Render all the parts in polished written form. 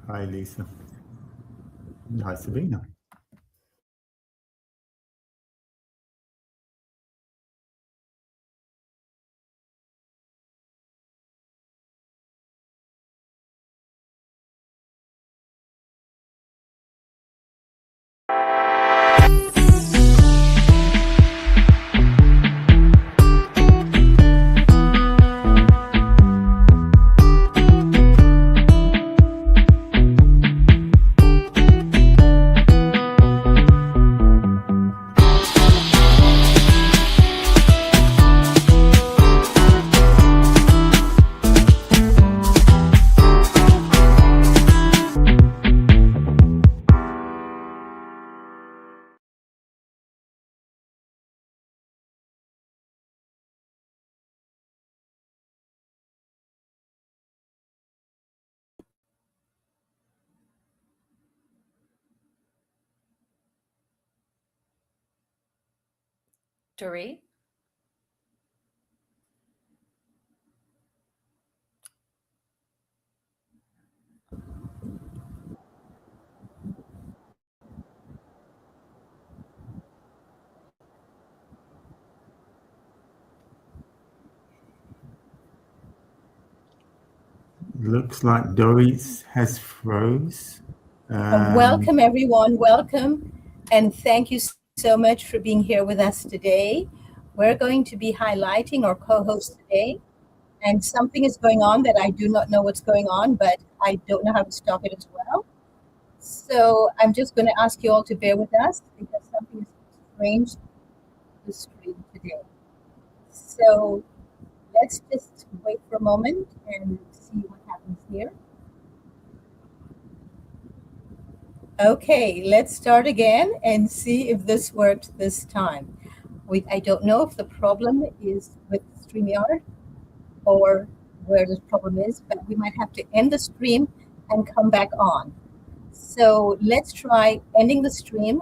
Hi, Lisa. Hi, Sabina. Dory? Looks like Doris has froze. Welcome, everyone. Welcome. And thank you so much for being here with us today. We're going to be highlighting our co host today. And something is going on that I do not know what's going on, but I don't know how to stop it as well. So I'm just going to ask you all to bear with us because something is strange with the screen today. So let's just wait for a moment and see what happens here. Okay, let's start again and see if this worked this time. I don't know if the problem is with StreamYard or where the problem is, but we might have to end the stream and come back on. So let's try ending the stream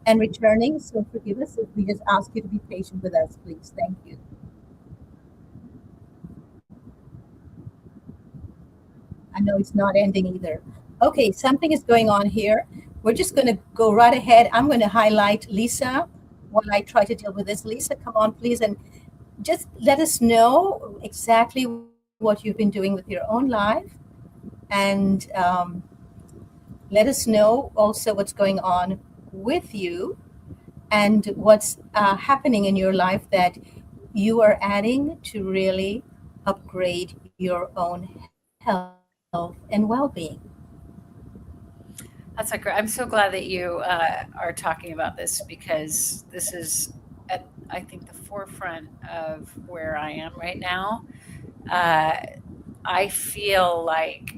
and returning. So forgive us if we just ask you to be patient with us, please. Thank you. I know it's not ending either. Okay, something is going on here. We're just going to go right ahead. I'm going to highlight Lisa while I try to deal with this. Lisa, come on, please, and just let us know exactly what you've been doing with your own life. And let us know also what's going on with you and what's happening in your life that you are adding to really upgrade your own health and well-being. I'm so glad that you are talking about this because this is at, I think, the forefront of where I am right now. Uh, I feel like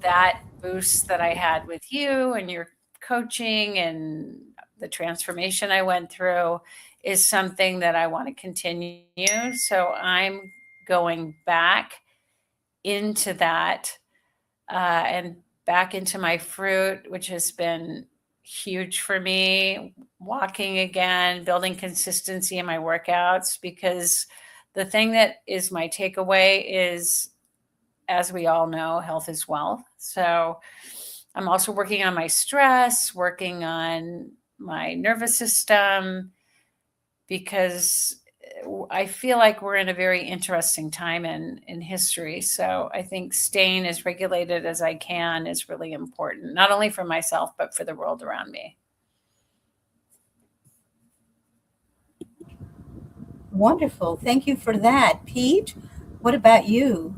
that boost that I had with you and your coaching and the transformation I went through is something that I want to continue. So I'm going back into that and back into my fruit, which has been huge for me. Walking again, building consistency in my workouts, because the thing that is my takeaway is, as we all know, health is wealth. So I'm also working on my stress, working on my nervous system, because I feel like we're in a very interesting time in history. So I think staying as regulated as I can is really important, not only for myself, but for the world around me. Wonderful. Thank you for that. Pete, what about you?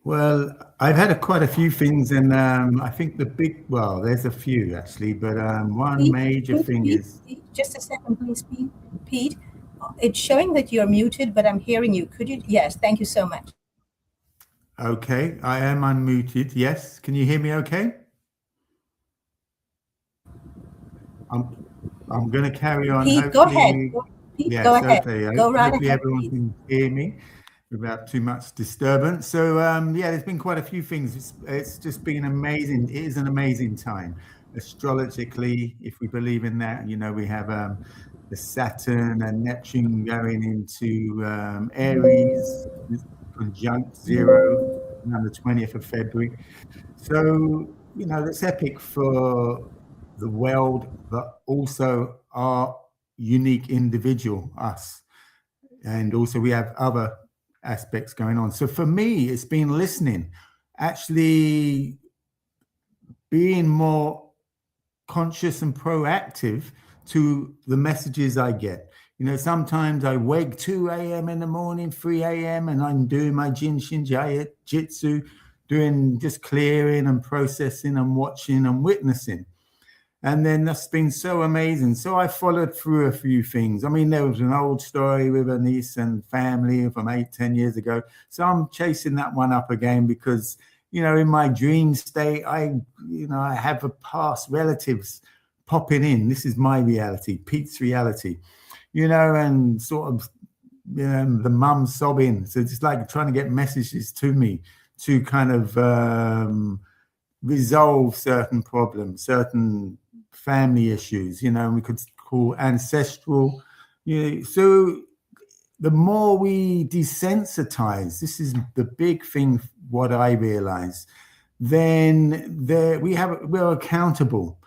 Well, I've had quite a few things, and I think there's a few actually, but one major thing is, Pete, just a second, please, Pete. Pete, it's showing that you're muted, but I'm hearing you. Could you? Yes, thank you so much. okay, I am unmuted. Yes, can you hear me okay? I'm, I'm going to carry on. Pete, go ahead. Hopefully, Pete, go yes, ahead. okay. Go right Hopefully ahead, everyone please. can hear me without too much disturbance. So, yeah, there's been quite a few things. It's just been amazing. It is an amazing time. Astrologically, if we believe in that, we have the Saturn and Neptune going into Aries, conjunct 0 on the 20th of February. So, you know, that's epic for the world, but also our unique individual, us. And also we have other aspects going on. So for me, it's been listening, actually being more conscious and proactive to the messages I get. You know, sometimes I wake 2 a.m. in the morning, 3 a.m., and I'm doing my Jinshin Jitsu, doing just clearing and processing and watching and witnessing. And then that's been so amazing. So I followed through a few things. I mean, there was an old story with a niece and family from 8-10 years ago. So I'm chasing that one up again because, you know, in my dream state, I have a past relatives popping in. This is my reality, Pete's reality, you know, and sort of, you know, the mum sobbing. So it's like trying to get messages to me to kind of resolve certain problems, certain family issues, you know, we could call ancestral. You know, so the more we desensitize, this is the big thing, what I realize, then we're accountable.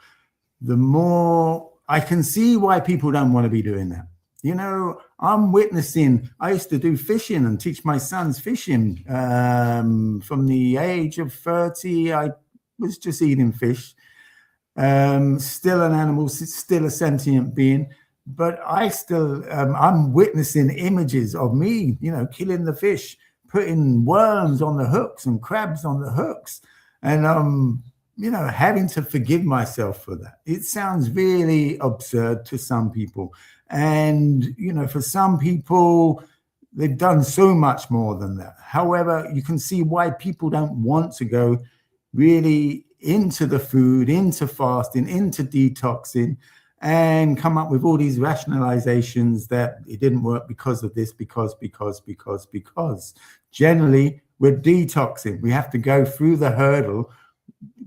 The more I can see why people don't want to be doing that. You know, I'm witnessing, I used to do fishing and teach my sons fishing. From the age of 30, I was just eating fish. Still an animal, still a sentient being, but I still, I'm witnessing images of me, you know, killing the fish, putting worms on the hooks and crabs on the hooks, and you know, having to forgive myself for that. It sounds really absurd to some people, and you know, for some people, they've done so much more than that. However, you can see why people don't want to go really into the food, into fasting, into detoxing, and come up with all these rationalizations that it didn't work because of this, because. Generally, we're detoxing. We have to go through the hurdle,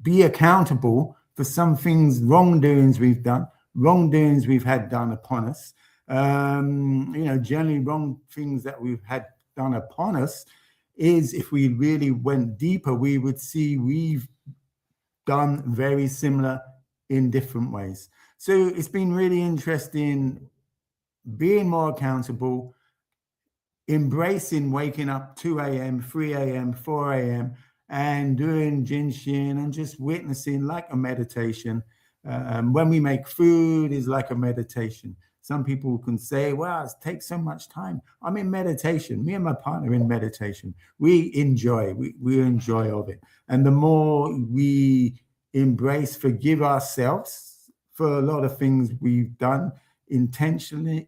be accountable for some things, wrongdoings we've done, wrongdoings we've had done upon us. You know, generally wrong things that we've had done upon us is, if we really went deeper, we would see we've done very similar in different ways. So it's been really interesting being more accountable, embracing waking up 2 a.m., 3 a.m., 4 a.m., and doing Jinshin and just witnessing like a meditation. When we make food is like a meditation. Some people can say, wow, it takes so much time. I'm in meditation. Me and my partner are in meditation. We enjoy of it. And the more we embrace, forgive ourselves for a lot of things we've done intentionally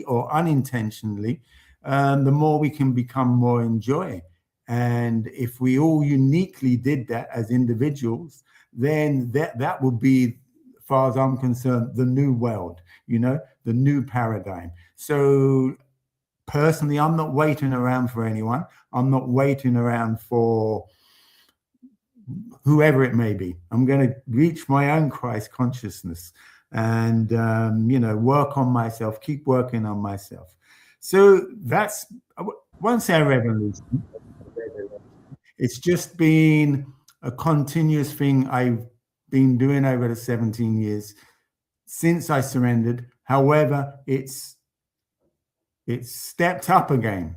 or unintentionally, the more we can become more in joy. And if we all uniquely did that as individuals, then that would be, as far as I'm concerned, the new world, you know, the new paradigm. So personally, I'm not waiting around for anyone. I'm not waiting around for whoever it may be. I'm going to reach my own Christ consciousness and, you know, work on myself, keep working on myself. So that's, I won't say a revolution. It's just been a continuous thing I've been doing over the 17 years since I surrendered. However, it's stepped up again,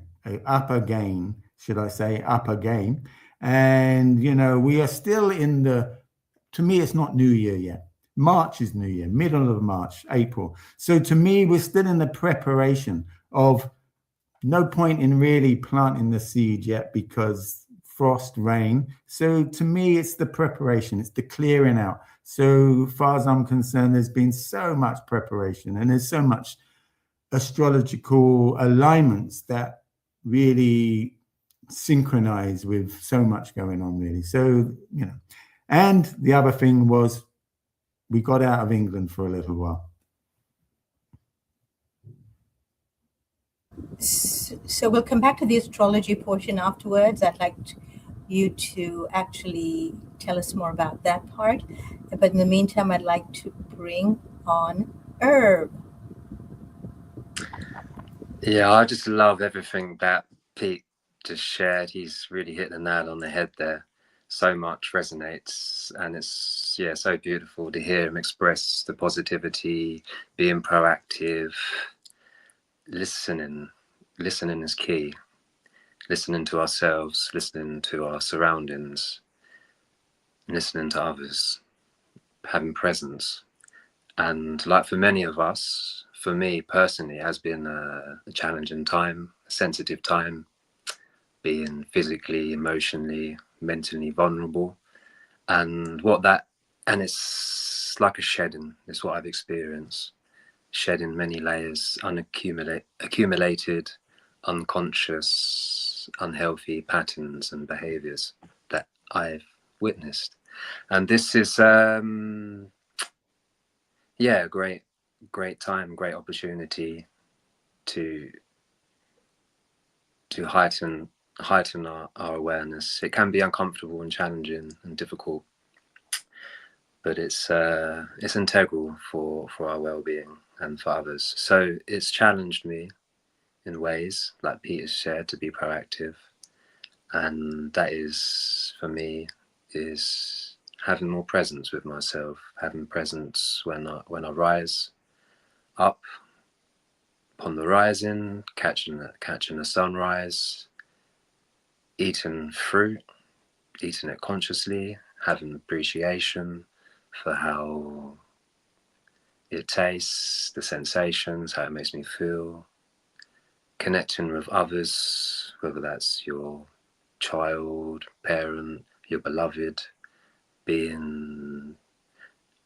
should I say, up again. And, you know, we are still in to me, it's not New Year yet. March is New Year, middle of March, April. So to me, we're still in the preparation of, no point in really planting the seed yet because frost, rain. So to me, it's the preparation, it's the clearing out. So far as I'm concerned, there's been so much preparation and there's so much astrological alignments that really synchronize with so much going on, really. So, you know, and the other thing was we got out of England for a little while. So we'll come back to the astrology portion afterwards. I'd like you to actually tell us more about that part. But in the meantime, I'd like to bring on Herb. Yeah, I just love everything that Pete just shared, he's really hit the nail on the head there. So much resonates, and it's so beautiful to hear him express the positivity, being proactive, listening is key. Listening to ourselves, listening to our surroundings, listening to others, having presence. And like for many of us, for me personally, it has been a challenging time, a sensitive time, being physically, emotionally, mentally vulnerable. And it's like a shedding, is what I've experienced. Shedding many layers, accumulated, unconscious, unhealthy patterns and behaviors that I've witnessed. And this is great time, great opportunity to heighten our awareness. It can be uncomfortable and challenging and difficult, but it's integral for our well-being and for others. So it's challenged me in ways, like Peter shared, to be proactive, and that is, for me, is having more presence with myself, having presence when I rise up upon the rising, catching the sunrise, eating fruit, eating it consciously, having appreciation for how it tastes, the sensations, how it makes me feel, connecting with others, whether that's your child, parent, your beloved, being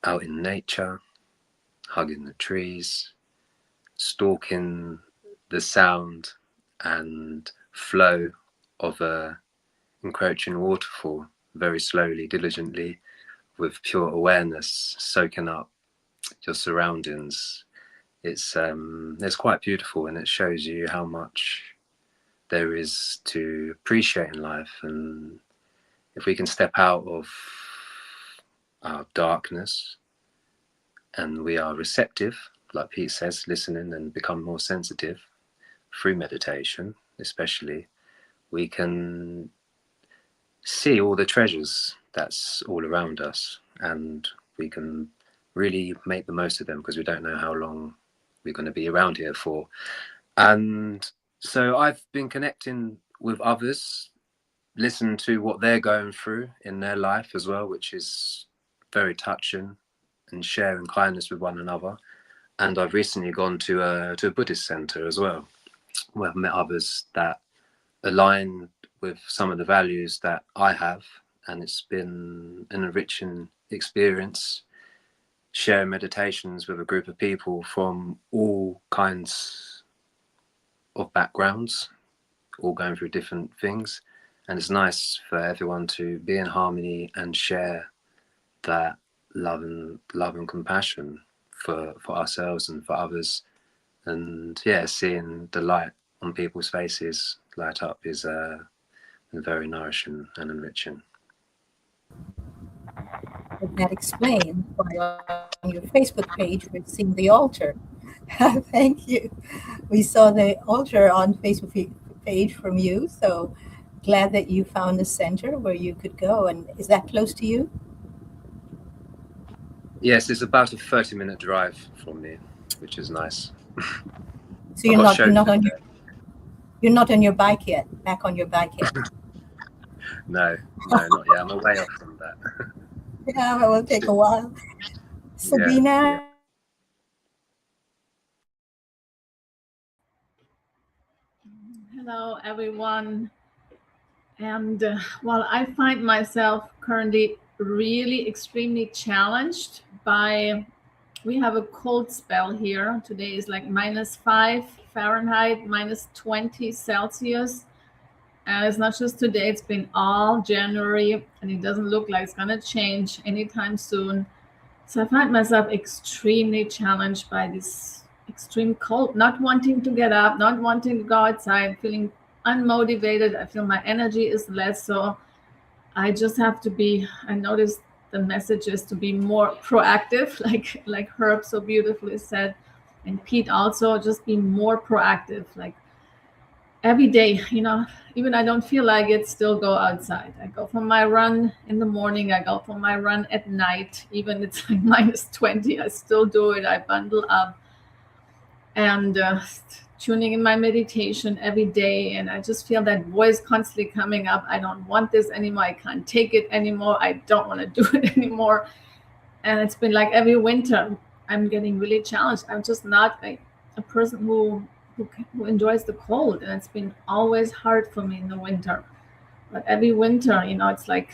out in nature, hugging the trees, stalking the sound and flow of a encroaching waterfall very slowly, diligently, with pure awareness, soaking up your surroundings. It's quite beautiful, and it shows you how much there is to appreciate in life. And if we can step out of our darkness and we are receptive, like Pete says, listening, and become more sensitive through meditation especially, we can see all the treasures that's all around us, and we can really make the most of them, because we don't know how long we're going to be around here for. And so I've been connecting with others, listening to what they're going through in their life as well, which is very touching, and sharing kindness with one another. And I've recently gone to a Buddhist center as well, where I've met others that align with some of the values that I have, and it's been an enriching experience, sharing meditations with a group of people from all kinds of backgrounds, all going through different things. And it's nice for everyone to be in harmony and share that love and compassion for ourselves and for others. And seeing the light on people's faces light up is very nourishing and enriching. That explains why on your Facebook page we're seeing the altar. Thank you. We saw the altar on Facebook page from you, so glad that you found a center where you could go. And is that close to you? Yes, it's about a 30-minute drive from me, which is nice. So you're not on your bike yet, back on your bike yet? No, not yet. I'm away off from that. Yeah, it will take a while. Sabina? Yeah. Hello, everyone. And I find myself currently really extremely challenged by, we have a cold spell here. Today is like -5 Fahrenheit, -20 Celsius. And it's not just today, it's been all January, and it doesn't look like it's gonna change anytime soon. So I find myself extremely challenged by this extreme cold, not wanting to get up, not wanting to go outside, feeling unmotivated. I feel my energy is less. So I just have to be, I noticed the message is to be more proactive, like Herb so beautifully said, and Pete also, just be more proactive. every day, even I don't feel like it, still go outside. I go for my run in the morning. I go for my run at night. Even it's like -20, I still do it. I bundle up and tuning in my meditation every day. And I just feel that voice constantly coming up. I don't want this anymore. I can't take it anymore. I don't want to do it anymore. And it's been like every winter, I'm getting really challenged. I'm just not a person who enjoys the cold, and it's been always hard for me in the winter. But every winter, it's like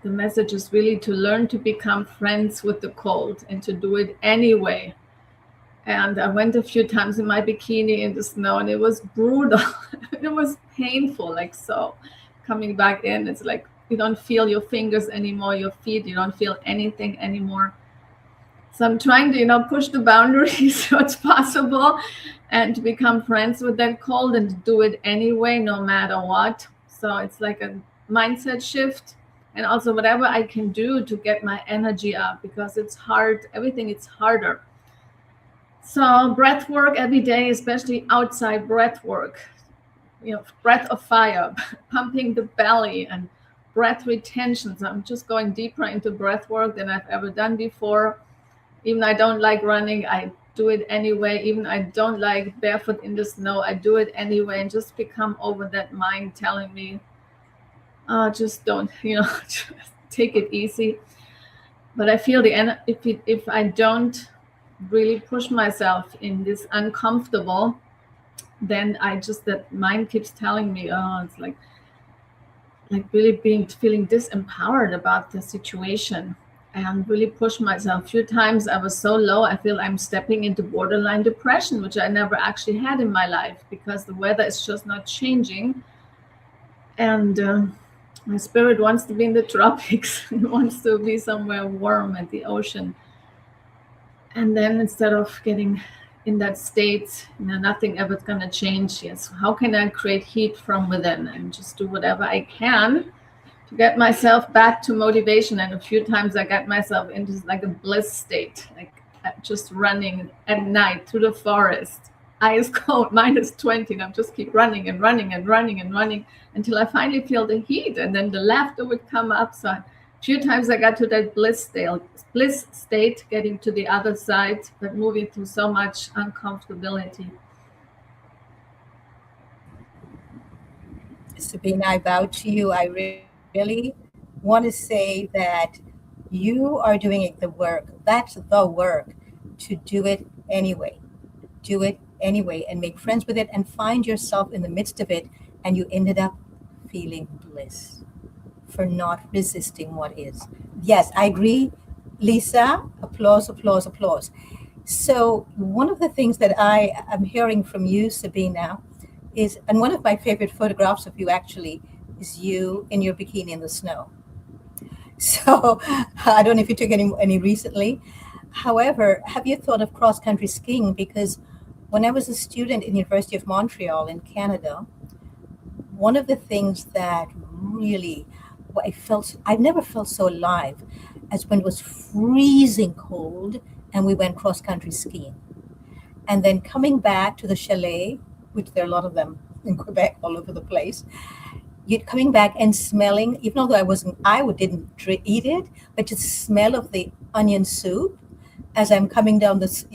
the message is really to learn to become friends with the cold and to do it anyway. And I went a few times in my bikini in the snow, and it was brutal. It was painful, like so. Coming back in, it's like you don't feel your fingers anymore, your feet, you don't feel anything anymore. So I'm trying to, push the boundaries what's possible and to become friends with that cold and to do it anyway, no matter what. So it's like a mindset shift, and also whatever I can do to get my energy up, because it's hard. Everything is harder. So breath work every day, especially outside breath work, breath of fire, pumping the belly and breath retention. So I'm just going deeper into breath work than I've ever done before. Even I don't like running, I do it anyway. Even I don't like barefoot in the snow, I do it anyway, and just become over that mind telling me, just don't, just take it easy. But I feel if I don't really push myself in this uncomfortable, then that mind keeps telling me, it's like really feeling disempowered about the situation. And really push myself. A few times I was so low, I feel I'm stepping into borderline depression, which I never actually had in my life, because the weather is just not changing. And my spirit wants to be in the tropics, and wants to be somewhere warm at the ocean. And then instead of getting in that state, nothing ever's going to change. Yes, how can I create heat from within and just do whatever I can to get myself back to motivation? And a few times I got myself into like a bliss state, like just running at night through the forest, ice cold, -20, and I'm just keep running and running and running and running until I finally feel the heat, and then the laughter would come up. So a few times I got to that bliss state, getting to the other side, but moving through so much uncomfortability. Sabina, I bow to you. I really want to say that you are doing the work. That's the work, to do it anyway. Do it anyway and make friends with it and find yourself in the midst of it. And you ended up feeling bliss for not resisting what is. Yes, I agree, Lisa. Applause, applause, applause. So one of the things that I am hearing from you, Sabina, is, and one of my favorite photographs of you actually, is you in your bikini in the snow. So I don't know if you took any recently. However, have you thought of cross-country skiing? Because when I was a student in University of Montreal in Canada, one of the things that really I've never felt so alive as when it was freezing cold and we went cross-country skiing. And then coming back to the chalet, which there are a lot of them in Quebec all over the place, you're coming back and smelling, even though I didn't eat it, but just the smell of the onion soup as I'm coming down this,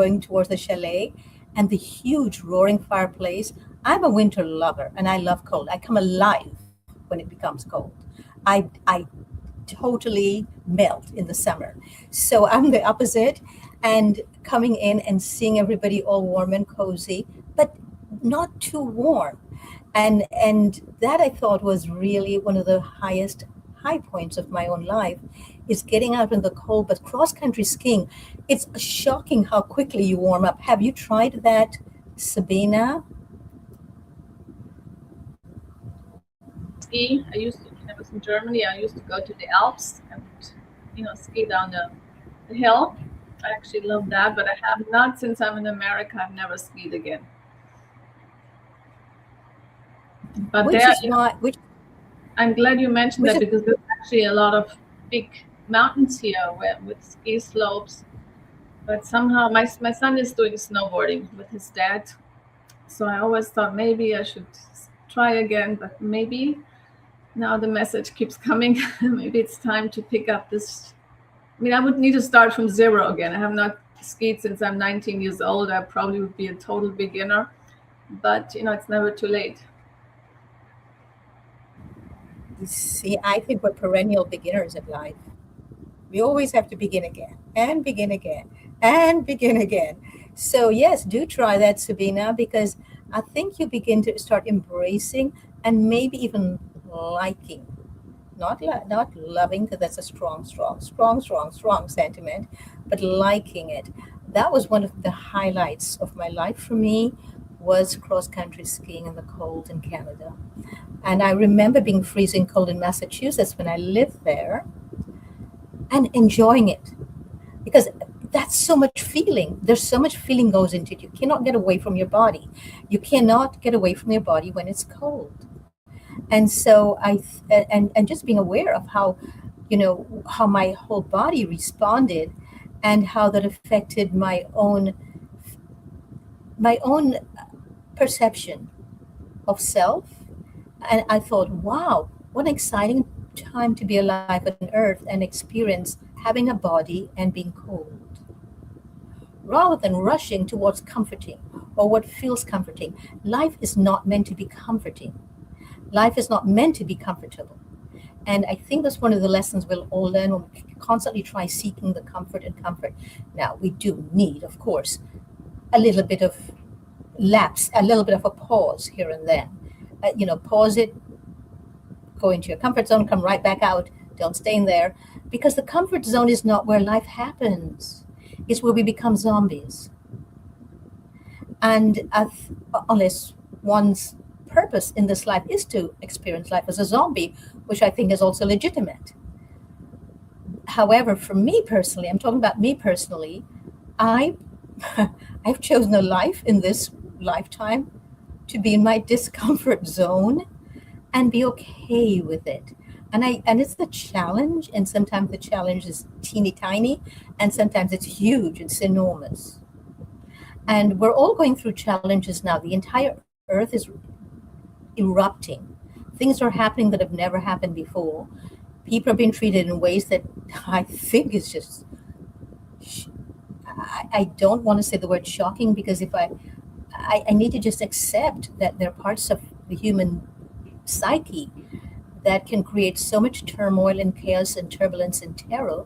going towards the chalet, and the huge roaring fireplace. I'm a winter lover and I love cold. I come alive when it becomes cold. I totally melt in the summer. So I'm the opposite, and coming in and seeing everybody all warm and cozy, but not too warm. And that I thought was really one of the high points of my own life, is getting out in the cold. But cross-country skiing, it's shocking how quickly you warm up. Have you tried that, Sabina? Ski. When I was in Germany, I used to go to the Alps and, ski down the hill. I actually love that, but I have not, since I'm in America, I've never skied again. But I'm glad you mentioned that, because there's actually a lot of big mountains here with ski slopes. But somehow my son is doing snowboarding with his dad, So I always thought maybe I should try again, but maybe now the message keeps coming. Maybe it's time to pick up this. I mean, I would need to start from zero again. I have not skied since I'm 19 years old. I probably would be a total beginner, but it's never too late. You see, I think we're perennial beginners in life. We always have to begin again and begin again and begin again. So yes, do try that, Sabina, because I think you begin to start embracing and maybe even liking, not loving, because that's a strong sentiment, but liking it. That was one of the highlights of my life for me, was cross country skiing in the cold in Canada. And I remember being freezing cold in Massachusetts when I lived there and enjoying it, because that's so much feeling. There's so much feeling goes into it. You cannot get away from your body. You cannot get away from your body when it's cold. And so and just being aware of how, how my whole body responded and how that affected my own perception of self. And I thought, wow, what an exciting time to be alive on earth and experience having a body and being cold, rather than rushing towards comforting or what feels comforting. Life is not meant to be comforting. Life is not meant to be comfortable. And I think that's one of the lessons we'll all learn when we constantly try seeking the comfort and comfort. Now, we do need, of course, a little bit of lapse, a little bit of a pause here and then. Pause it, go into your comfort zone, come right back out, don't stay in there, because the comfort zone is not where life happens. It's where we become zombies. And unless one's purpose in this life is to experience life as a zombie, which I think is also legitimate. However, for me personally, I'm talking about me personally, I've chosen a life in this lifetime to be in my discomfort zone and be okay with it. And it's the challenge, and sometimes the challenge is teeny tiny, and sometimes it's huge, it's enormous. And we're all going through challenges now. The entire earth is erupting. Things are happening that have never happened before. People are being treated in ways that I think is just, I don't want to say the word shocking, because if I need to just accept that there are parts of the human psyche that can create so much turmoil and chaos and turbulence and terror,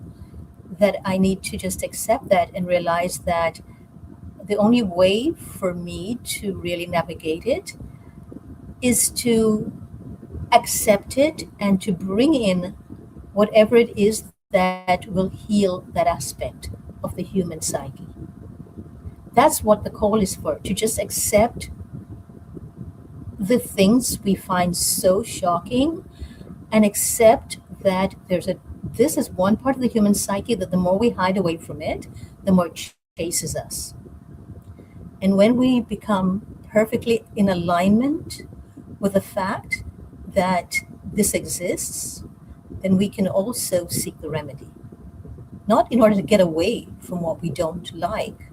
that I need to just accept that and realize that the only way for me to really navigate it is to accept it and to bring in whatever it is that will heal that aspect of the human psyche. That's what the call is for, to just accept the things we find so shocking and accept that this is one part of the human psyche that the more we hide away from it, the more it chases us. And when we become perfectly in alignment with the fact that this exists, then we can also seek the remedy. Not in order to get away from what we don't like,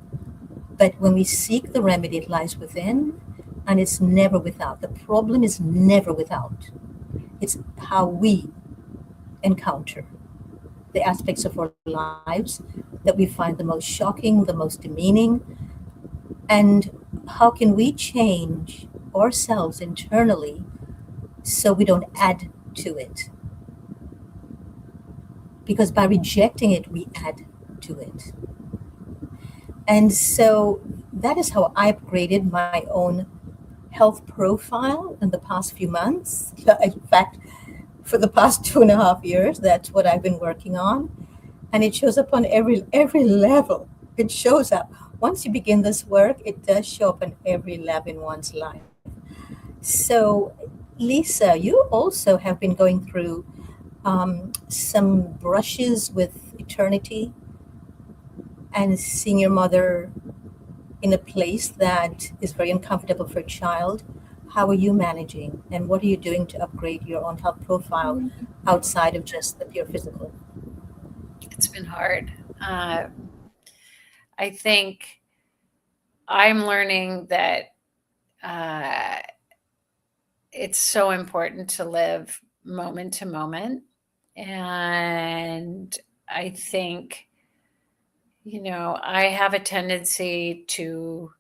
but when we seek the remedy, it lies within, and it's never without. The problem is never without. It's how we encounter the aspects of our lives that we find the most shocking, the most demeaning, and how can we change ourselves internally so we don't add to it? Because by rejecting it, we add to it. And so that is how I upgraded my own health profile in the past few months. In fact, for the past 2.5 years, that's what I've been working on. And it shows up on every level. It shows up. Once you begin this work, it does show up on every level in one's life. So, Lisa, you also have been going through some brushes with eternity and seeing your mother in a place that is very uncomfortable for a child. How are you managing, and what are you doing to upgrade your own health profile outside of just the pure physical? It's been hard. I think I'm learning that it's so important to live moment to moment. And I think, I have a tendency to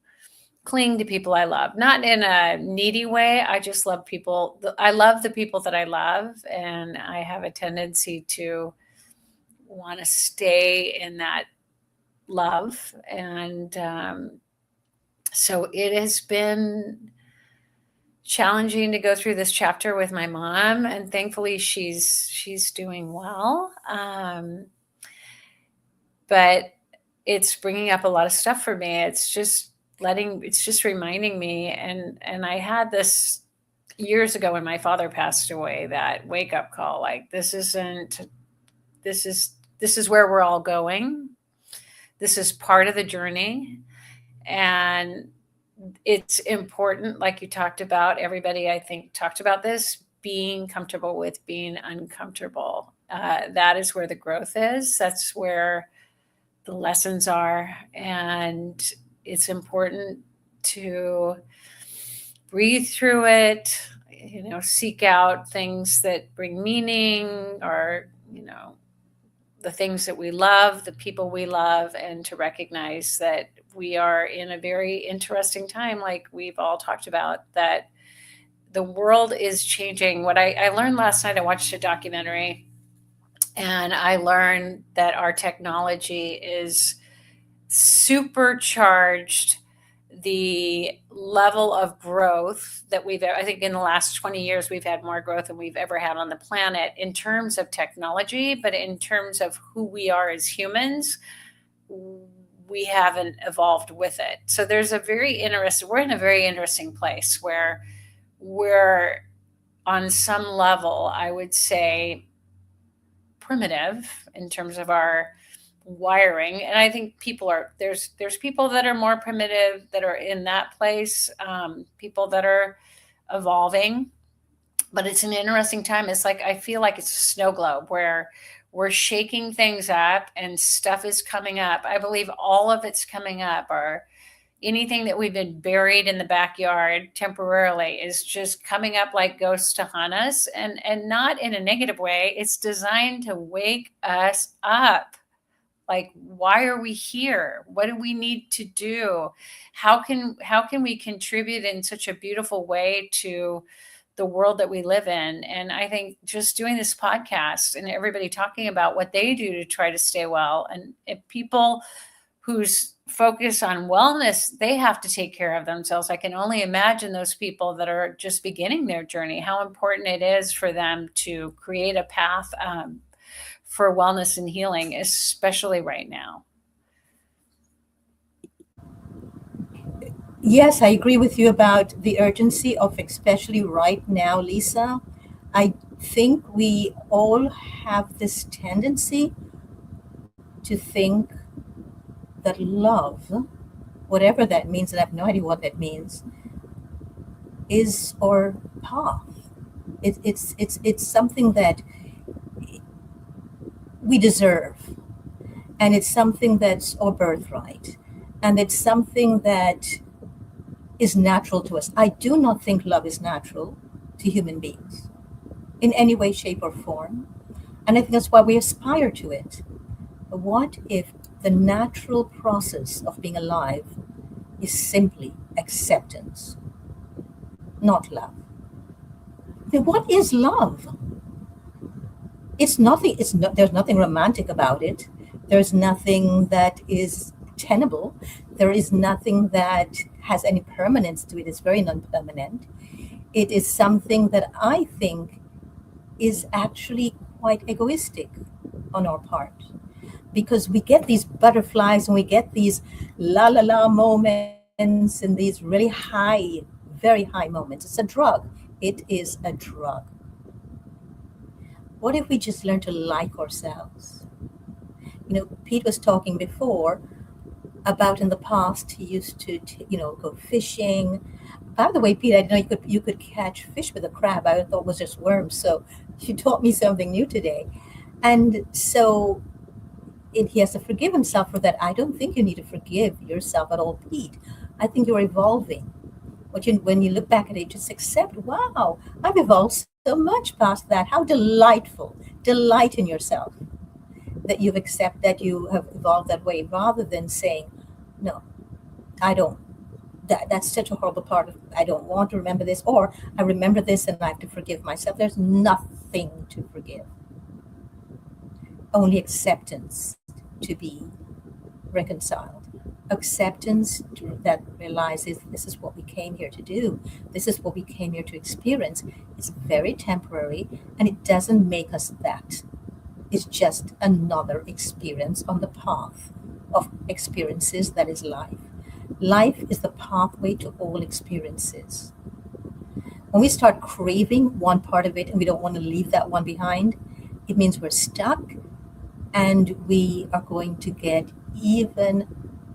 cling to people I love, not in a needy way. I just love people. I love the people that I love. And I have a tendency to want to stay in that love. And so it has been challenging to go through this chapter with my mom, and thankfully she's doing well. But it's bringing up a lot of stuff for me. It's just reminding me. And I had this years ago when my father passed away, that wake up call, like, this is where we're all going. This is part of the journey. And it's important, like you talked about, everybody I think talked about this, being comfortable with being uncomfortable. That is where the growth is. That's where the lessons are. And it's important to breathe through it, seek out things that bring meaning, or, the things that we love, the people we love, and to recognize that we are in a very interesting time, like we've all talked about, that the world is changing. What I learned last night, I watched a documentary, and I learned that our technology is supercharged the level of growth that I think in the last 20 years, we've had more growth than we've ever had on the planet in terms of technology, but in terms of who we are as humans, we haven't evolved with it. So we're in a very interesting place where we're on some level, I would say, primitive in terms of our wiring. And I think there's people that are more primitive, that are in that place, people that are evolving. But it's an interesting time. It's like, I feel like it's a snow globe where we're shaking things up and stuff is coming up. I believe all of it's coming up, or anything that we've been buried in the backyard temporarily is just coming up like ghosts to haunt us, and not in a negative way. It's designed to wake us up. Like, why are we here? What do we need to do? How can we contribute in such a beautiful way to the world that we live in? And I think just doing this podcast and everybody talking about what they do to try to stay well, and if people whose focus on wellness, they have to take care of themselves. I can only imagine those people that are just beginning their journey, how important it is for them to create a path for wellness and healing, especially right now. Yes, I agree with you about the urgency of, especially right now, Lisa. I think we all have this tendency to think that love, whatever that means, and I have no idea what that means, is our path. It's something that we deserve, and it's something that's our birthright, and it's something that is natural to us. I do not think love is natural to human beings in any way, shape, or form, and I think that's why we aspire to it. But what if the natural process of being alive is simply acceptance, not love? Then what is love? It's nothing. There's nothing romantic about it. There's nothing that is tenable. There is nothing that has any permanence to it. It's very non-permanent. It is something that I think is actually quite egoistic on our part, because we get these butterflies and we get these la la la moments and these really high, very high moments. It's a drug. It is a drug. What if we just learn to like ourselves? Pete was talking before about in the past he used to go fishing. By the way, Pete, I didn't know you could catch fish with a crab. I thought it was just worms. So you taught me something new today. And so he has to forgive himself for that. I don't think you need to forgive yourself at all, Pete. I think you're evolving. When you look back at it, just accept, wow, I've evolved so much past that. How delightful. Delight in yourself that you have evolved that way, rather than saying, no, I don't. That's such a horrible part of, I don't want to remember this, or I remember this and I have to forgive myself. There's nothing to forgive. Only acceptance to be reconciled. Acceptance that realizes this is what we came here to do. This is what we came here to experience. It's very temporary, and it doesn't make us that. It's just another experience on the path of experiences that is life. Life is the pathway to all experiences. When we start craving one part of it and we don't want to leave that one behind, it means we're stuck, and we are going to get even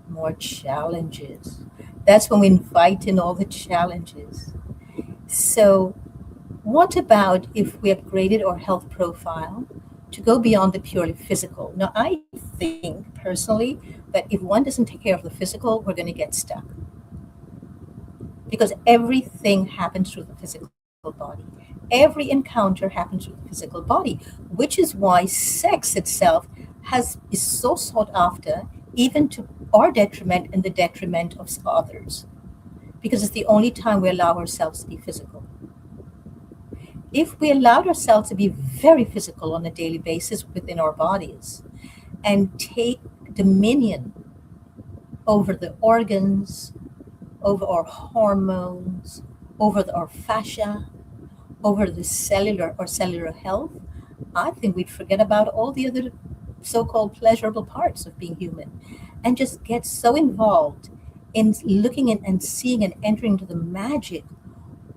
more challenges. That's when we invite in all the challenges. So what about if we upgraded our health profile to go beyond the purely physical? Now, I think personally that if one doesn't take care of the physical, we're going to get stuck. Because everything happens through the physical body. Every encounter happens through the physical body, which is why sex itself is so sought after, even to our detriment and the detriment of others, because it's the only time we allow ourselves to be physical. If we allowed ourselves to be very physical on a daily basis within our bodies and take dominion over the organs, over our hormones, over our fascia, over the cellular health, I think we'd forget about all the other so-called pleasurable parts of being human, and just get so involved in looking and seeing and entering into the magic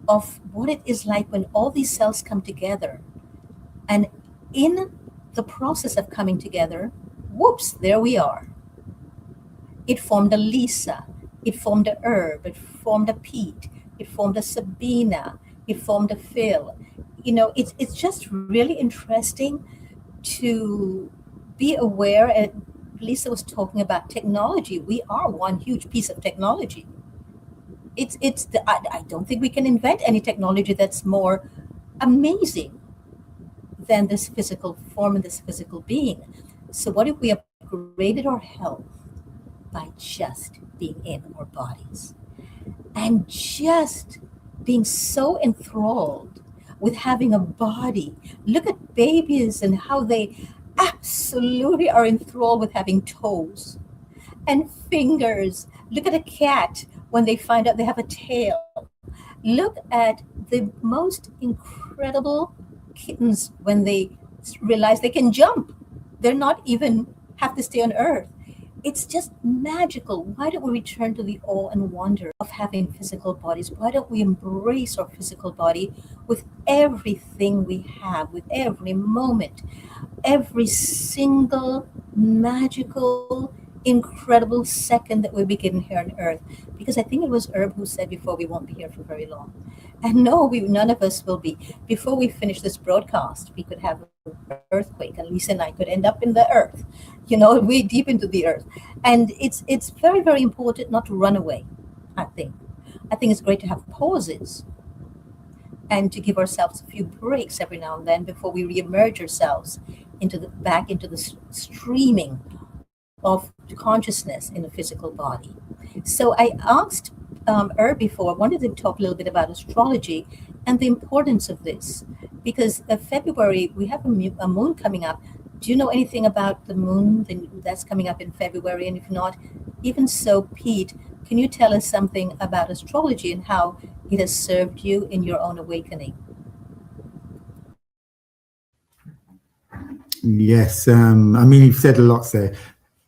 of what it is like when all these cells come together. And in the process of coming together, whoops, there we are. It formed a Lisa, it formed a Herb, it formed a Pete, it formed a Sabina, it formed a Phil. It's just really interesting to be aware. And Lisa was talking about technology. We are one huge piece of technology. I don't think we can invent any technology that's more amazing than this physical form and this physical being. So what if we upgraded our health by just being in our bodies and just being so enthralled with having a body? Look at babies and how they absolutely are enthralled with having toes and fingers. Look at a cat when they find out they have a tail. Look at the most incredible kittens when they realize they can jump. They're not even have to stay on earth. It's just magical. Why don't we return to the awe and wonder of having physical bodies? Why don't we embrace our physical body with everything we have, with every moment, every single magical, incredible second that we begin here on earth? Because I think it was Herb who said before, we won't be here for very long. And no, none of us will be. Before we finish this broadcast, we could have an earthquake, and Lisa and I could end up in the earth, way deep into the earth. And it's very, very important not to run away, I think. I think it's great to have pauses and to give ourselves a few breaks every now and then before we reemerge ourselves back into the streaming of consciousness in the physical body. So I asked Herb before, I wanted to talk a little bit about astrology and the importance of this, because February, we have a moon coming up. Do you know anything about the moon that's coming up in February? And if not, even so, Pete, can you tell us something about astrology and how it has served you in your own awakening? Yes, you've said a lot there.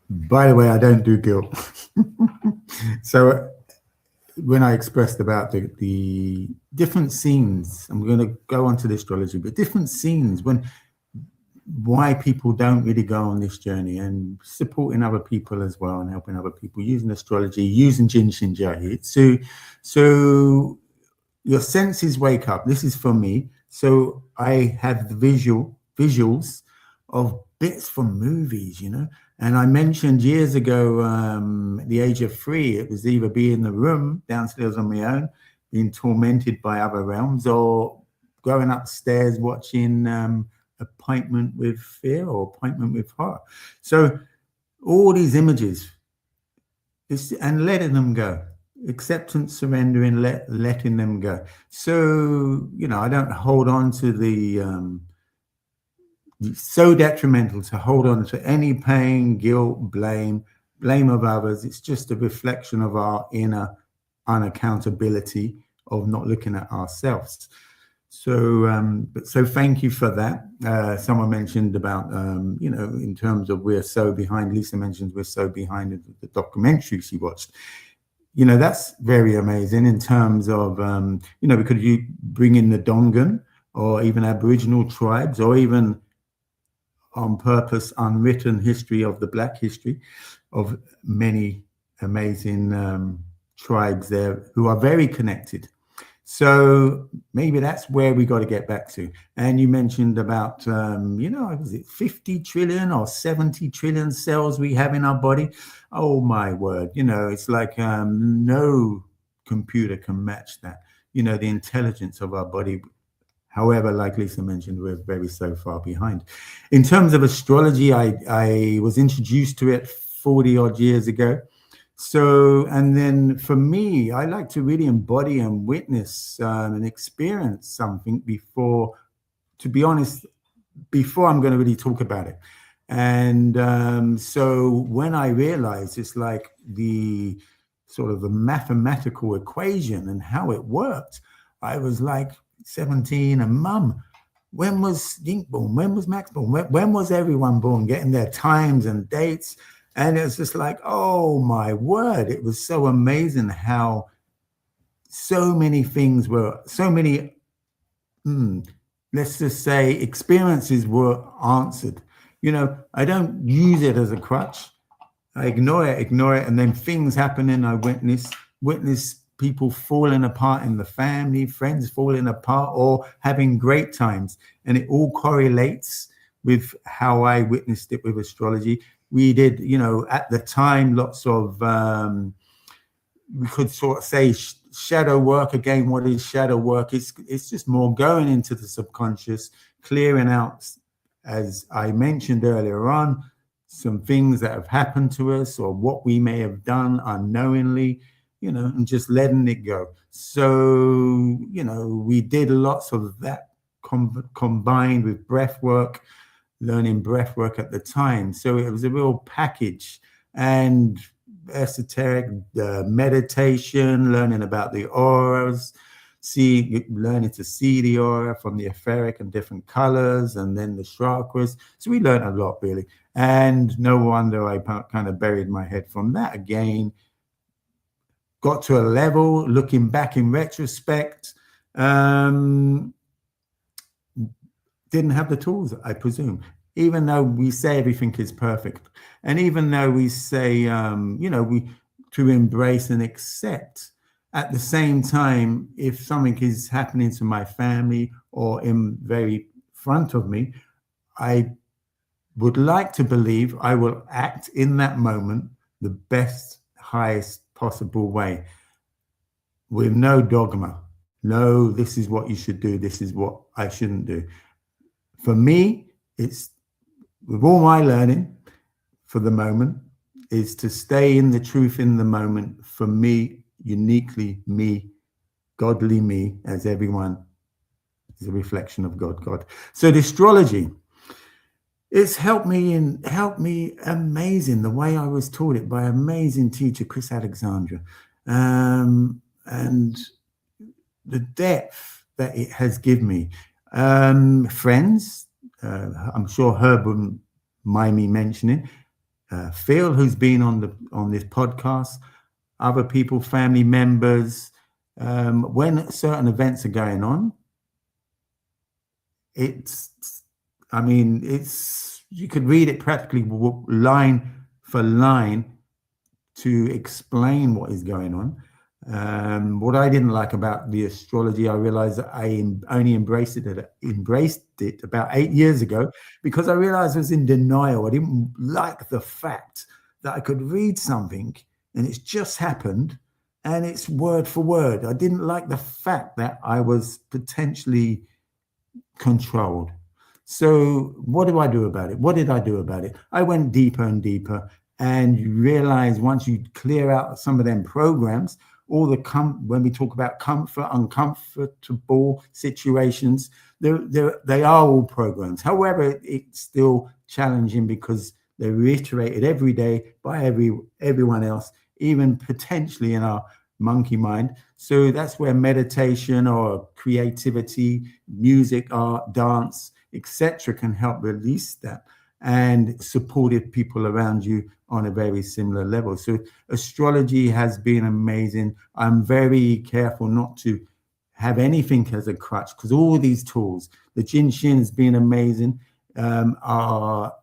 By the way, I don't do guilt. So when I expressed about the different scenes, I'm going to go on to the astrology, but different scenes why people don't really go on this journey, and supporting other people as well and helping other people using astrology, using Jin Shin Jae. So your senses wake up. This is for me. So I have the visuals of bits from movies, And I mentioned years ago, at the age of 3, it was either be in the room downstairs on my own, being tormented by other realms, or going upstairs watching Appointment with Fear or Appointment with Horror. So all these images, and letting them go. Acceptance, surrendering, letting them go. So, I don't hold on to it's so detrimental to hold on to any pain, guilt, blame of others. It's just a reflection of our inner unaccountability of not looking at ourselves. So, so thank you for that. Someone mentioned about, in terms of we're so behind. Lisa mentioned we're so behind the documentary she watched. That's very amazing in terms of, because you bring in the Dongan or even Aboriginal tribes, or even on purpose unwritten history of the Black history of many amazing tribes there who are very connected. So maybe that's where we got to get back to. And you mentioned about, was it 50 trillion or 70 trillion cells we have in our body? Oh, my word. It's like no computer can match that. The intelligence of our body. However, like Lisa mentioned, we're very so far behind. In terms of astrology, I was introduced to it 40 odd years ago. So, and then for me, I like to really embody and witness and experience something before, to be honest, before I'm going to really talk about it. And so when I realized it's like the sort of the mathematical equation and how it worked, I was like 17 and Mum, when was Yink born? When was Max born? When was everyone born? Getting their times and dates. And it's just like, oh my word, it was so amazing how so many things were, so many, let's just say, experiences were answered. I don't use it as a crutch. I ignore it, and then things happening. I witness people falling apart in the family, friends falling apart, or having great times. And it all correlates with how I witnessed it with astrology. We did, at the time, lots of, we could sort of say shadow work. Again, what is shadow work? It's just more going into the subconscious, clearing out, as I mentioned earlier on, some things that have happened to us or what we may have done unknowingly, and just letting it go. So, we did lots of that combined with breath work, learning breath work at the time. So it was a real package, and esoteric meditation, learning about the auras, learning to see the aura from the etheric and different colors, and then the chakras. So we learned a lot, really. And no wonder I kind of buried my head from that again. Got to a level, looking back in retrospect, didn't have the tools, I presume, even though we say everything is perfect. And even though we say, to embrace and accept, at the same time, if something is happening to my family or in very front of me, I would like to believe I will act in that moment the best, highest possible way, with no dogma. No, this is what you should do. This is what I shouldn't do. For me, it's, with all my learning for the moment, is to stay in the truth in the moment. For me, uniquely me, godly me, as everyone is a reflection of God. So the astrology, it's helped me amazing the way I was taught it by amazing teacher, Chris Alexandra. And the depth that it has given me. Friends, I'm sure Herb wouldn't mind me mentioning, Phil, who's been on this podcast, other people, family members, when certain events are going on, you could read it practically line for line to explain what is going on. What I didn't like about the astrology, I realized that I only embraced it about 8 years ago, because I realized I was in denial. I didn't like the fact that I could read something and it's just happened, and it's word for word. I didn't like the fact that I was potentially controlled. So what do I do about it? What did I do about it? I went deeper and deeper, and you realize once you clear out some of them programs, all the when we talk about comfort, uncomfortable situations, they are all programs. However, it's still challenging because they're reiterated every day by everyone else, even potentially in our monkey mind. So that's where meditation or creativity, music, art, dance, etc., can help release that and supported people around you on a very similar level. So astrology has been amazing. I'm very careful not to have anything as a crutch because all these tools, the Jin Shin has been amazing, are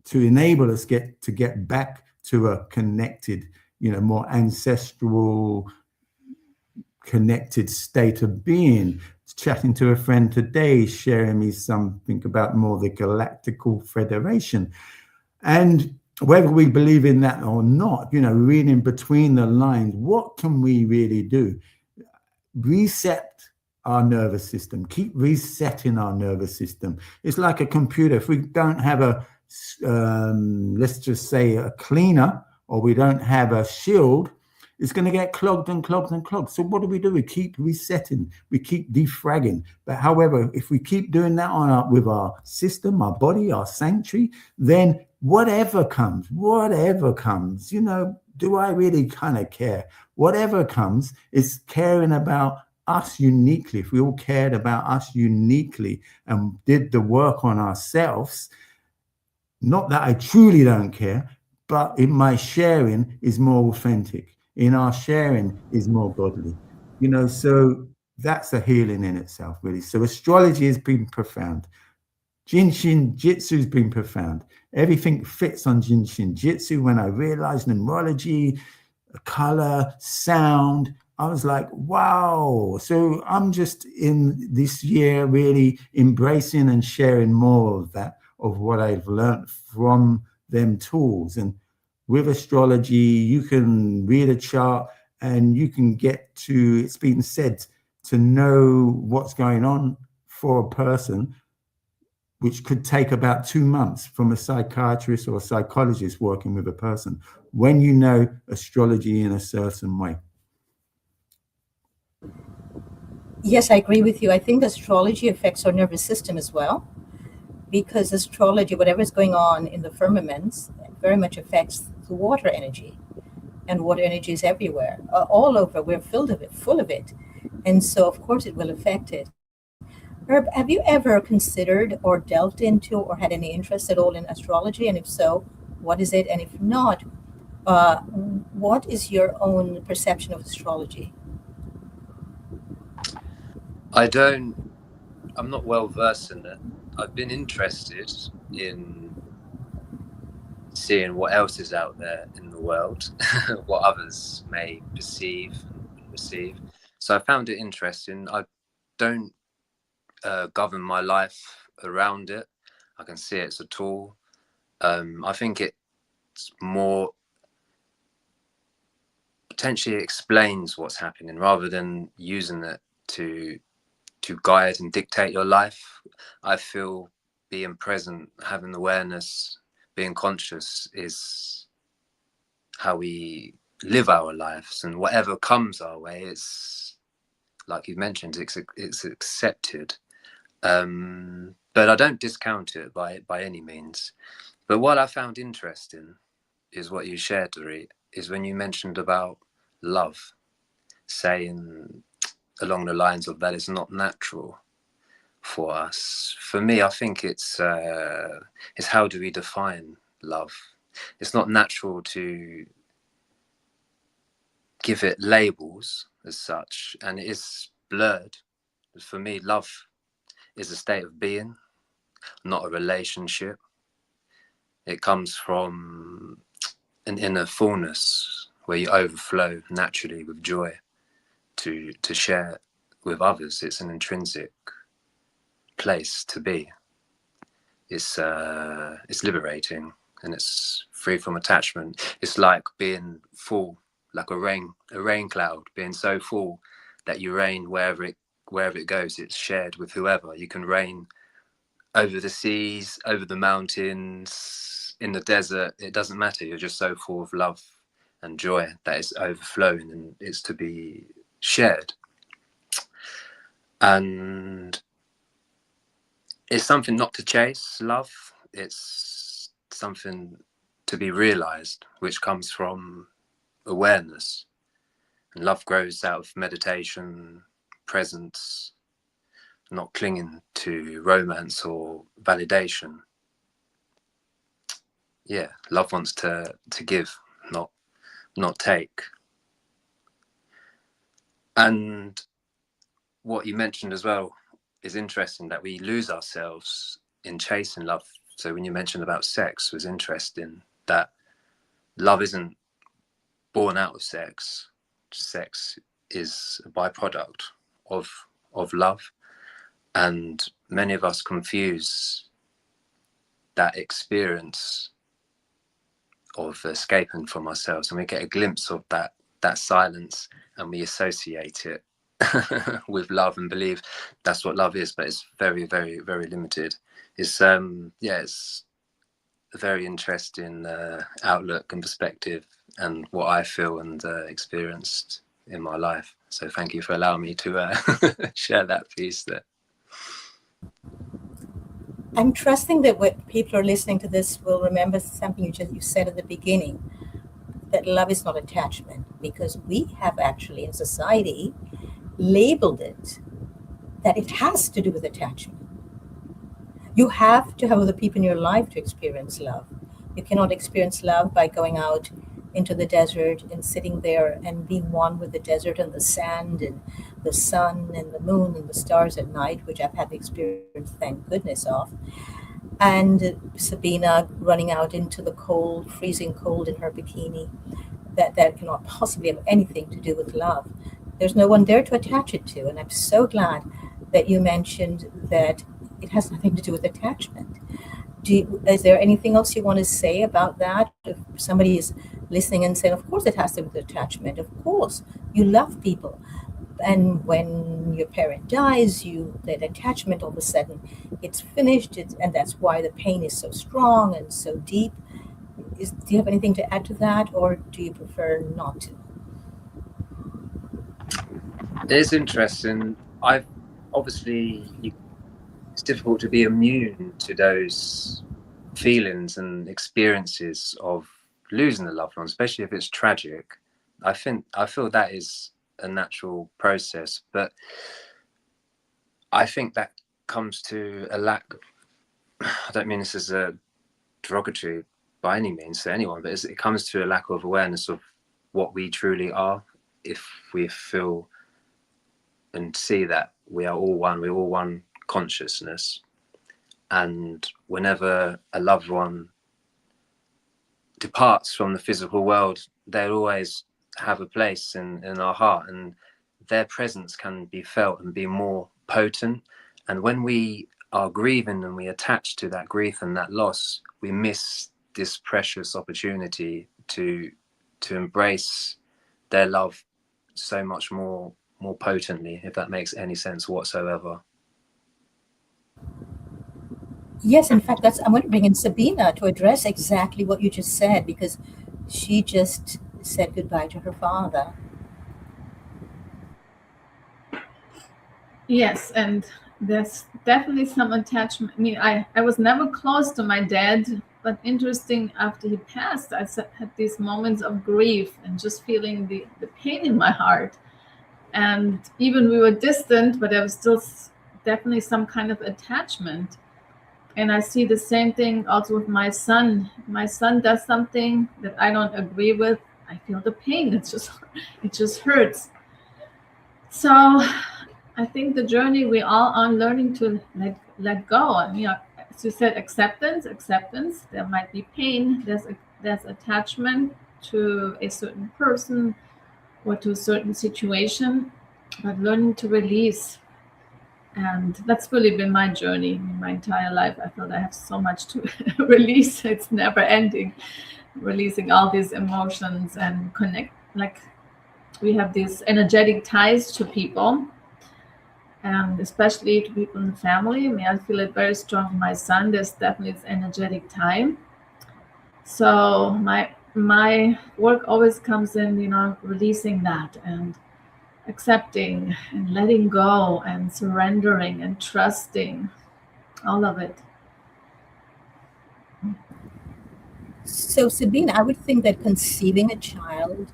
to enable us to get back to a connected, more ancestral, connected state of being. Chatting to a friend today, sharing me something about more the Galactical Federation. And whether we believe in that or not, reading between the lines, what can we really do? Reset our nervous system, keep resetting our nervous system. It's like a computer. If we don't have let's just say a cleaner, or we don't have a shield, it's going to get clogged and clogged and clogged. So what do? We keep resetting, we keep defragging. But however, if we keep doing that with our system, our body, our sanctuary, then whatever comes, do I really kind of care? Whatever comes is caring about us uniquely. If we all cared about us uniquely and did the work on ourselves, not that I truly don't care, but in my sharing is more authentic. In our sharing is more godly. So that's a healing in itself, really. So astrology has been profound. Jinshin Jitsu has been profound. Everything fits on Jinshin Jitsu. When I realized numerology, color, sound, I was like, wow. So I'm just in this year really embracing and sharing more of that, of what I've learned from them tools. And with astrology, you can read a chart and you can get to, it's been said, to know what's going on for a person, which could take about 2 months from a psychiatrist or a psychologist working with a person, when you know astrology in a certain way. Yes, I agree with you. I think astrology affects our nervous system as well, because astrology, whatever is going on in the firmaments, very much affects the water energy. And water energy is everywhere, all over. We're full of it. And so, of course, it will affect it. Herb, have you ever considered or delved into or had any interest at all in astrology? And if so, what is it? And if not, what is your own perception of astrology? I'm not well versed in it. I've been interested in seeing what else is out there in the world, what others may perceive and receive. So I found it interesting. I don't govern my life around it. I can see it as a tool. I think it's more potentially explains what's happening rather than using it to guide and dictate your life. I feel being present, having awareness, being conscious is how we live our lives, and whatever comes our way, it's like you mentioned, it's accepted. But I don't discount it by any means. But what I found interesting is what you shared, Dorit, is when you mentioned about love, saying along the lines of that it's not natural for us. For me, I think it's how do we define love? It's not natural to give it labels as such, and it is blurred. For me, love is a state of being, not a relationship. It comes from an inner fullness where you overflow naturally with joy to share with others. It's an intrinsic place to be. It's liberating, and it's free from attachment. It's like being full like a rain cloud being so full that you rain wherever it goes. It's shared with whoever. You can rain over the seas, over the mountains, in the desert. It doesn't matter. You're just so full of love and joy that it's overflowing and it's to be shared. And it's something not to chase, love. It's something to be realized, which comes from awareness. And love grows out of meditation, presence, not clinging to romance or validation. Yeah, love wants to give, not take. And what you mentioned as well is interesting, that we lose ourselves in chasing love. So when you mentioned about sex, was interesting that love isn't born out of sex. Sex is a byproduct of love. And many of us confuse that experience of escaping from ourselves, and we get a glimpse of that silence, and we associate it with love and believe that's what love is, but it's very, very, very limited. It's it's a very interesting outlook and perspective, and what I feel and experienced in my life. So thank you for allowing me to share that piece there. I'm trusting that what people are listening to this will remember something you said at the beginning, that love is not attachment, because we have actually in society labeled it that it has to do with attachment. You have to have other people in your life to experience love. You cannot experience love by going out into the desert and sitting there and being one with the desert and the sand and the sun and the moon and the stars at night, which I've had the experience, thank goodness, of. And Sabina running out into the cold, freezing cold in her bikini, that cannot possibly have anything to do with love. There's no one there to attach it to. And I'm so glad that you mentioned that it has nothing to do with attachment. Is there anything else you want to say about that? If somebody is listening and saying, of course it has to do with attachment. Of course, you love people. And when your parent dies, that attachment, all of a sudden, it's finished. And that's why the pain is so strong and so deep. Do you have anything to add to that, or do you prefer not to? It's interesting. It's difficult to be immune to those feelings and experiences of losing a loved one, especially if it's tragic. I feel that is a natural process, but I think that comes to a lack. I don't mean this as a derogatory by any means to anyone, but it comes to a lack of awareness of what we truly are. If we feel and see that we are all one, we're all one consciousness, and whenever a loved one departs from the physical world, they'll always have a place in our heart, and their presence can be felt and be more potent. And when we are grieving and we attach to that grief and that loss, we miss this precious opportunity to embrace their love so much more potently, if that makes any sense whatsoever. Yes, in fact, I'm going to bring in Sabina to address exactly what you just said, because she just said goodbye to her father. Yes, and there's definitely some attachment. I mean, I was never close to my dad, but interesting, after he passed, I had these moments of grief and just feeling the pain in my heart. And even we were distant, but there was still definitely some kind of attachment. And I see the same thing also with my son. My son does something that I don't agree with. I feel the pain. It just hurts. So I think the journey we all are learning to let go. I mean, as you said, acceptance. There might be pain. There's attachment to a certain person or to a certain situation, but learning to release. And that's really been my journey in my entire life. I feel I have so much to release. It's never ending, releasing all these emotions and like we have these energetic ties to people, and especially to people in the family. I mean, I feel it very strong with my son. There's definitely this energetic tie. So my work always comes in, you know, releasing that and accepting and letting go and surrendering and trusting, all of it. So, Sabine, I would think that conceiving a child,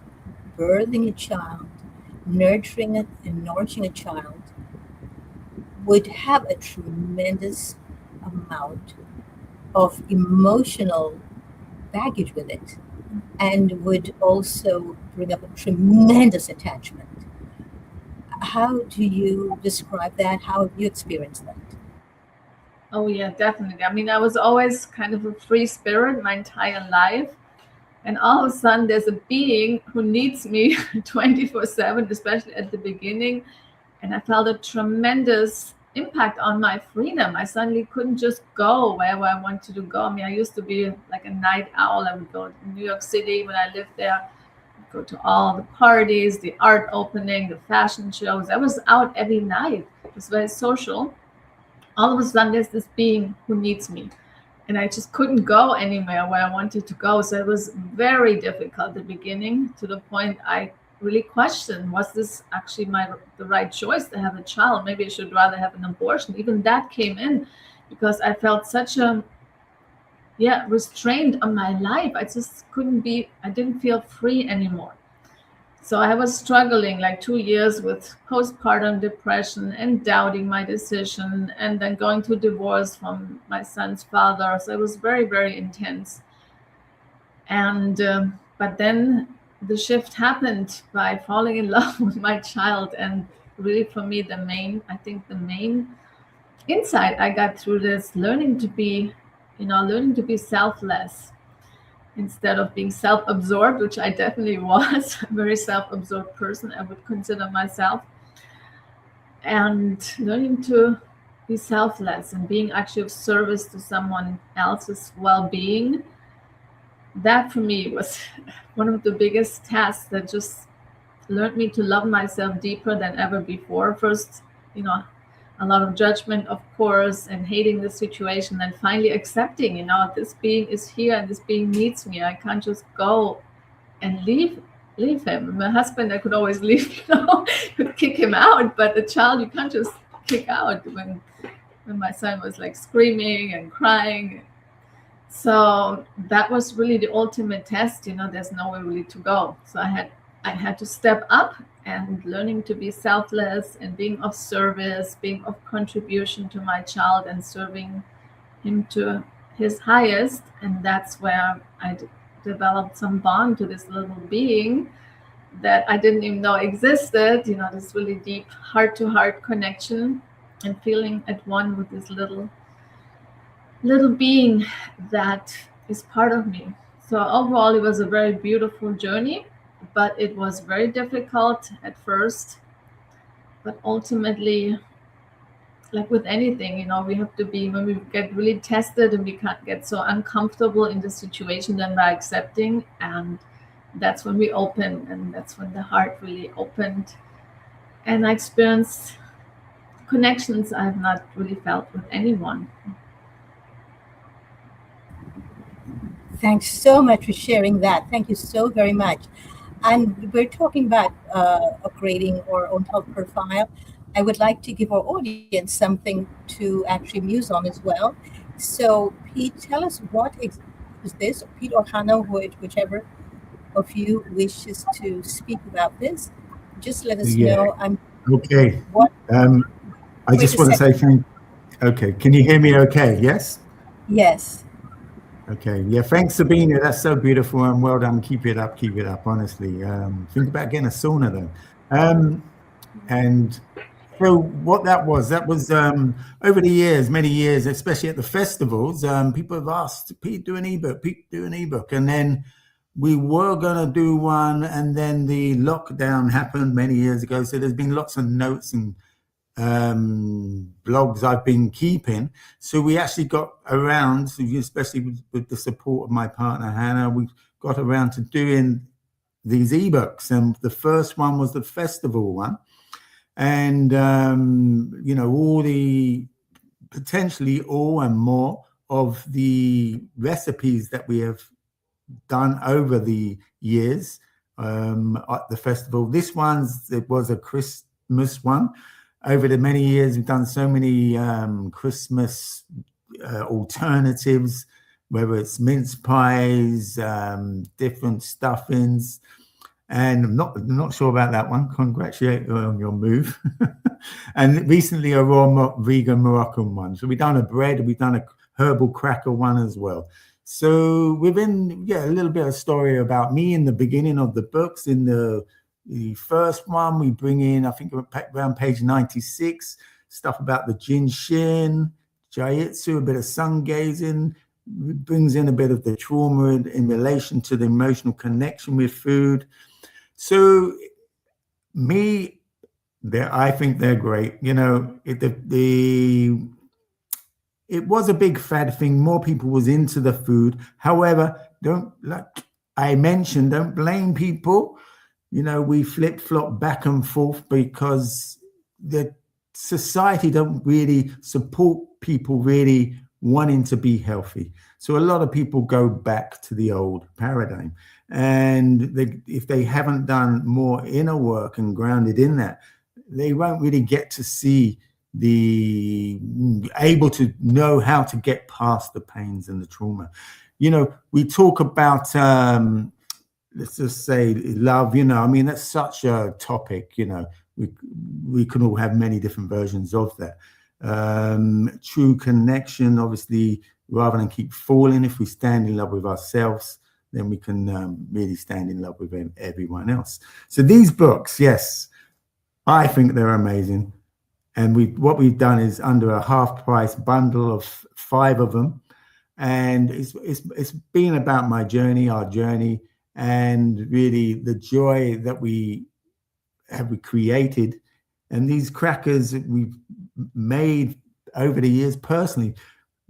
birthing a child, nurturing it, and nourishing a child would have a tremendous amount of emotional baggage with it, and would also bring up a tremendous attachment. How do you describe that? How have you experienced that? Oh yeah, definitely. I mean, I was always kind of a free spirit my entire life. And all of a sudden there's a being who needs me 24/7, especially at the beginning. And I felt a tremendous impact on my freedom. I suddenly couldn't just go wherever I wanted to go. I mean, I used to be like a night owl. I would go to New York City when I lived there, go to all the parties, the art opening, the fashion shows. I was out every night. It was very social. All of a sudden there's this being who needs me, and I just couldn't go anywhere where I wanted to go. So it was very difficult at the beginning, to the point I really questioned, was this actually the right choice to have a child? Maybe I should rather have an abortion. Even that came in, because I felt such a restrained on my life. I just I didn't feel free anymore. So I was struggling like 2 years with postpartum depression and doubting my decision, and then going through divorce from my son's father. So it was very, very intense. And but then the shift happened by falling in love with my child. And really, for me, the main insight I got through this, learning to be selfless instead of being self-absorbed, which I definitely was, a very self-absorbed person, I would consider myself. And learning to be selfless and being actually of service to someone else's well-being, that for me was one of the biggest tasks that just learned me to love myself deeper than ever before. First, a lot of judgment, of course, and hating the situation, and finally accepting, this being is here and this being needs me. I can't just go and leave him. My husband, I could always leave, could kick him out, but a child you can't just kick out. When my son was like screaming and crying. So that was really the ultimate test, there's nowhere really to go. So I had to step up, and learning to be selfless and being of service, being of contribution to my child, and serving him to his highest. And that's where I developed some bond to this little being that I didn't even know existed, this really deep heart-to-heart connection, and feeling at one with this little being that is part of me. So overall, it was a very beautiful journey, but it was very difficult at first. But ultimately, like with anything, we have to be, when we get really tested and we can't get so uncomfortable in the situation, then by accepting, and that's when we open, and that's when the heart really opened. And I experienced connections I have not really felt with anyone. Thanks so much for sharing that. Thank you so very much. And we're talking about upgrading our own health profile. I would like to give our audience something to actually muse on as well. So, Pete, tell us what is this, Pete or Hannah, whichever of you wishes to speak about this. Just let us know. Okay. What? I just want to say thank. Okay, can you hear me? Okay. Yes. Yes. Okay. Yeah. Thanks, Sabina. That's so beautiful, and well done. Keep it up. Keep it up. Honestly, think about getting a sauna though. And so what that was over the years, many years, especially at the festivals, people have asked, Pete, do an ebook, and then we were going to do one, and then the lockdown happened many years ago. So there's been lots of notes and blogs I've been keeping. So we actually got around, especially with the support of my partner Hannah, we got around to doing these ebooks, and the first one was the festival one, and you know, potentially all and more of the recipes that we have done over the years at the festival. It was a Christmas one. Over the many years, we've done so many Christmas alternatives, whether it's mince pies, different stuffings. And I'm not sure about that one. Congratulate you on your move. And recently a raw vegan Moroccan one. So we've done a bread, we've done a herbal cracker one as well. So within, a little bit of story about me in the beginning of the books. In the first one, we bring in, I think around page 96, stuff about the Jin Shin, Jiu-Jitsu, a bit of sun gazing, brings in a bit of the trauma in relation to the emotional connection with food. So I think they're great. You know, it was a big fad thing. More people was into the food. However, like I mentioned, don't blame people. You know, we flip-flop back and forth because the society don't really support people really wanting to be healthy. So a lot of people go back to the old paradigm. And if they haven't done more inner work and grounded in that, they won't really get to see able to know how to get past the pains and the trauma. You know, we talk about, let's just say love, you know, I mean, that's such a topic, you know, we can all have many different versions of that. True connection, obviously, rather than keep falling, if we stand in love with ourselves, then we can really stand in love with everyone else. So these books, yes, I think they're amazing. And what we've done is under a half price bundle of 5 of them. And it's been about my journey, our journey, and really the joy that we have created. And these crackers that we've made over the years personally,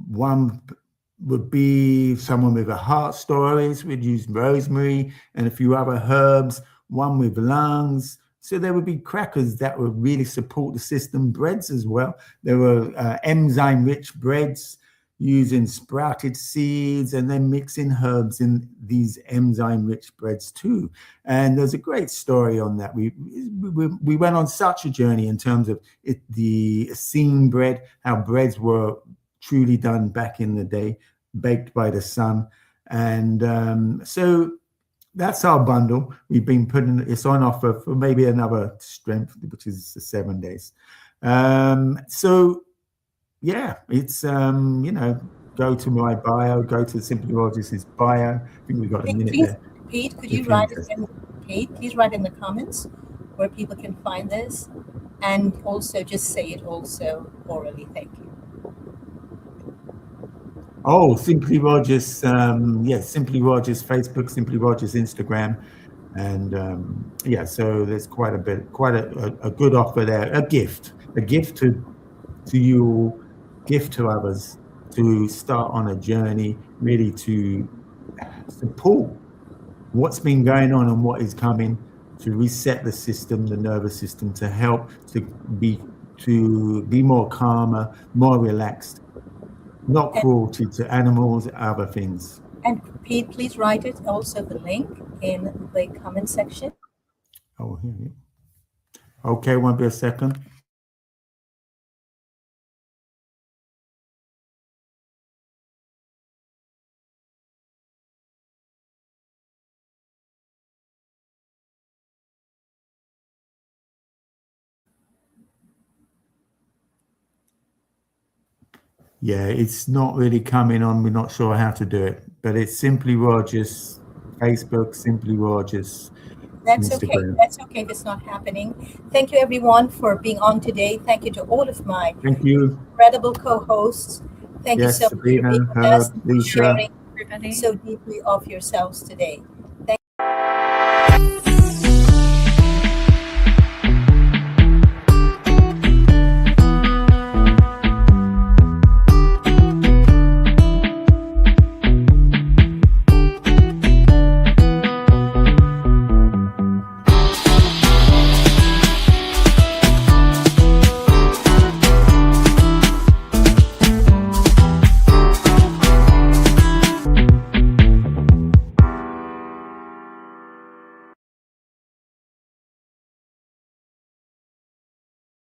one would be someone with a heart stories. We'd use rosemary and a few other herbs, one with lungs. So there would be crackers that would really support the system, breads as well. There were enzyme-rich breads using sprouted seeds and then mixing herbs in these enzyme-rich breads too. And there's a great story on that. We went on such a journey in terms of the Essene bread, how breads were truly done back in the day, baked by the sun. And so that's our bundle. We've been putting it's on offer for maybe another strength, which is 7 days. So yeah, it's you know, go to my bio, go to Simply Rogers' bio. I think we've got a minute there. Pete, could you write please write in the comments where people can find this, and also just say it also orally. Thank you. Oh, Simply Rogers, yes, Simply Rogers Facebook, Simply Rogers Instagram, and yeah, so there's quite a good offer there, a gift to you, gift to others, to start on a journey, really to support what's been going on and what is coming, to reset the system, the nervous system, to help to be more calmer, more relaxed. Not cruelty to animals, other things. And Pete, please write it also the link in the comment section. Oh, here. Okay, won't be a second. Yeah, it's not really coming on. We're not sure how to do it, but it's Simply Rogers, Facebook, Simply Rogers. That's Instagram. okay. That's okay if it's not happening. Thank you, everyone, for being on today. Thank you to all of my incredible co-hosts. Thank you so much for being with us and sharing so deeply of yourselves today.